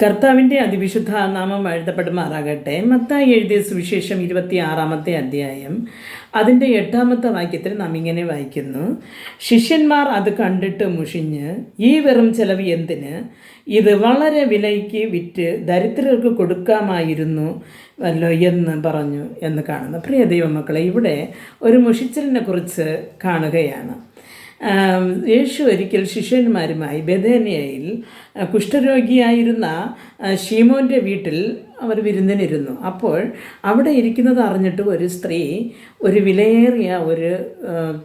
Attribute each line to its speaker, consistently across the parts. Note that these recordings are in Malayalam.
Speaker 1: കർത്താവിൻ്റെ അതിവിശുദ്ധ നാമം വാഴ്ത്തപ്പെടുമാറാകട്ടെ. മത്തായി എഴുതിയ സുവിശേഷം 26-ാമത്തെ അധ്യായം അതിൻ്റെ 8-ാമത്തെ വാക്യത്തിൽ നാം ഇങ്ങനെ വായിക്കുന്നു: ശിഷ്യന്മാർ അത് കണ്ടിട്ട് മുഷിഞ്ഞ്, ഈ വെറും ചെലവ് എന്തിന്? ഇത് വളരെ വിലയ്ക്ക് വിറ്റ് ദരിദ്രർക്ക് കൊടുക്കാമായിരുന്നു വല്ലോ എന്ന് പറഞ്ഞു എന്ന് കാണുന്നു. പ്രിയ ദൈവമക്കളെ, ഇവിടെ ഒരു മുഷിച്ചലിനെ കുറിച്ച് കാണുകയാണ്. യേശു ഒരിക്കൽ ശിഷ്യന്മാരുമായി ബെഥേനിയയിൽ കുഷ്ഠരോഗിയായിരുന്ന ശീമോൻ്റെ വീട്ടിൽ അവർ വിരുന്നിനിരുന്നു. അപ്പോൾ അവിടെ ഇരിക്കുന്നത് അറിഞ്ഞിട്ട് ഒരു സ്ത്രീ ഒരു വിലയേറിയ ഒരു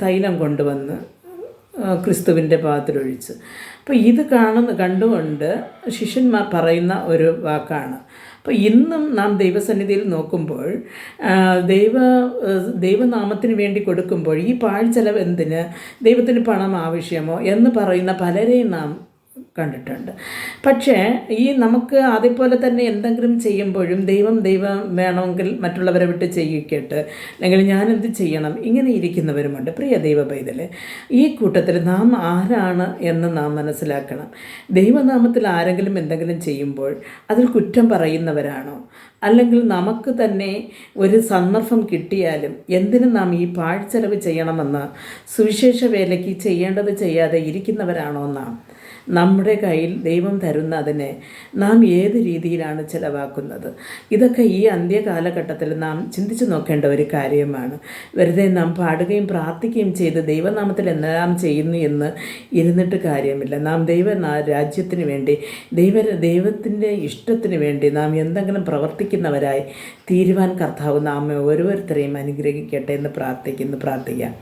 Speaker 1: തൈലം കൊണ്ടുവന്ന് ക്രിസ്തുവിൻ്റെ പാദത്തിലൊഴിച്ചു. അപ്പോൾ ഇത് കണ്ടുകൊണ്ട് ശിഷ്യന്മാർ പറയുന്ന ഒരു വാക്കാണ്. അപ്പോൾ ഇന്നും നാം ദൈവസന്നിധിയിൽ നോക്കുമ്പോൾ ദൈവനാമത്തിന് വേണ്ടി കൊടുക്കുമ്പോൾ ഈ പാഴ്ചെലവ് എന്തിന്, ദൈവത്തിന് പണം ആവശ്യമോ എന്ന് പറയുന്ന പലരെയും നാം കണ്ടിട്ടുണ്ട്. പക്ഷേ നമുക്ക് അതേപോലെ തന്നെ എന്തെങ്കിലും ചെയ്യുമ്പോഴും ദൈവം വേണമെങ്കിൽ മറ്റുള്ളവരെ വിട്ട് ചെയ്യിക്കട്ടെ, അല്ലെങ്കിൽ ഞാനെന്ത് ചെയ്യണം, ഇങ്ങനെ ഇരിക്കുന്നവരുമുണ്ട്. പ്രിയ ദൈവ പൈതലേ, ഈ കൂട്ടത്തിൽ നാം ആരാണ് എന്ന് നാം മനസ്സിലാക്കണം. ദൈവനാമത്തിൽ ആരെങ്കിലും എന്തെങ്കിലും ചെയ്യുമ്പോൾ അതിൽ കുറ്റം പറയുന്നവരാണോ, അല്ലെങ്കിൽ നമുക്ക് തന്നെ ഒരു സന്ദർഭം കിട്ടിയാലും എന്തിനും നാം ഈ പാഴ്ചെലവ് ചെയ്യണമെന്ന് സുവിശേഷ വേലയ്ക്ക് ചെയ്യേണ്ടത് ചെയ്യാതെ ഇരിക്കുന്നവരാണോ നാം? നമ്മുടെ കയ്യിൽ ദൈവം തരുന്നതിനെ നാം ഏത് രീതിയിലാണ് ചിലവാക്കുന്നത്? ഇതൊക്കെ ഈ അന്ത്യകാലഘട്ടത്തിൽ നാം ചിന്തിച്ചു നോക്കേണ്ട ഒരു കാര്യമാണ്. വെറുതെ നാം പാടുകയും പ്രാർത്ഥിക്കുകയും ചെയ്ത് ദൈവനാമത്തിൽ എന്തെല്ലാം ചെയ്യുന്നു എന്ന് ഇരുന്നിട്ട് കാര്യമില്ല. നാം രാജ്യത്തിന് വേണ്ടി ദൈവത്തിൻ്റെ ഇഷ്ടത്തിന് വേണ്ടി നാം എന്തെങ്കിലും പ്രവർത്തിക്കുന്നവരായി തീരുവാൻ കർത്താവ് നാം ഓരോരുത്തരെയും അനുഗ്രഹിക്കട്ടെ എന്ന് പ്രാർത്ഥിക്കാം.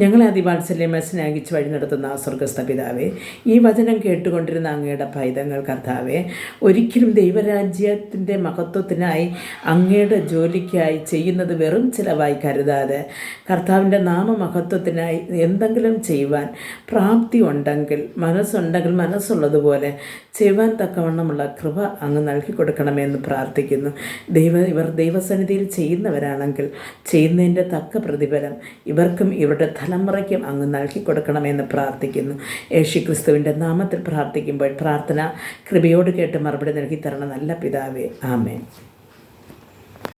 Speaker 1: ഞങ്ങളെ അതിവാത്സല്യമേ സ്നേഹിച്ച് വഴി നടത്തുന്ന സ്വർഗ്ഗസ്ഥ പിതാവേ, ഈ വചനം കേട്ടുകൊണ്ടിരുന്ന അങ്ങയുടെ പൈതങ്ങൾ കർത്താവെ, ഒരിക്കലും ദൈവരാജ്യത്തിൻ്റെ മഹത്വത്തിനായി അങ്ങയുടെ ജോലിക്കായി ചെയ്യുന്നത് വെറും ചിലവായി കരുതാതെ കർത്താവിൻ്റെ നാമമഹത്വത്തിനായി എന്തെങ്കിലും ചെയ്യുവാൻ പ്രാപ്തി ഉണ്ടെങ്കിൽ, മനസ്സുള്ളതുപോലെ ചെയ്യുവാൻ തക്കവണ്ണമുള്ള കൃപ അങ്ങ് നൽകി കൊടുക്കണമെന്ന് പ്രാർത്ഥിക്കുന്നു. ഇവർ ദൈവസന്നിധിയിൽ ചെയ്യുന്നവരാണെങ്കിൽ ചെയ്യുന്നതിൻ്റെ തക്ക പ്രതിഫലം ഇവർക്കും ഇവരുടെ തലമുറയ്ക്കും അങ്ങ് നൽകി കൊടുക്കണമെന്ന് പ്രാർത്ഥിക്കുന്നു. യേശു ക്രിസ്തുവിൻ്റെ നാമത്തിൽ പ്രാർത്ഥിക്കുമ്പോൾ പ്രാർത്ഥന കൃപയോട് കേട്ട് മറുപടി നൽകി തരണം നല്ല പിതാവേ. ആമേൻ.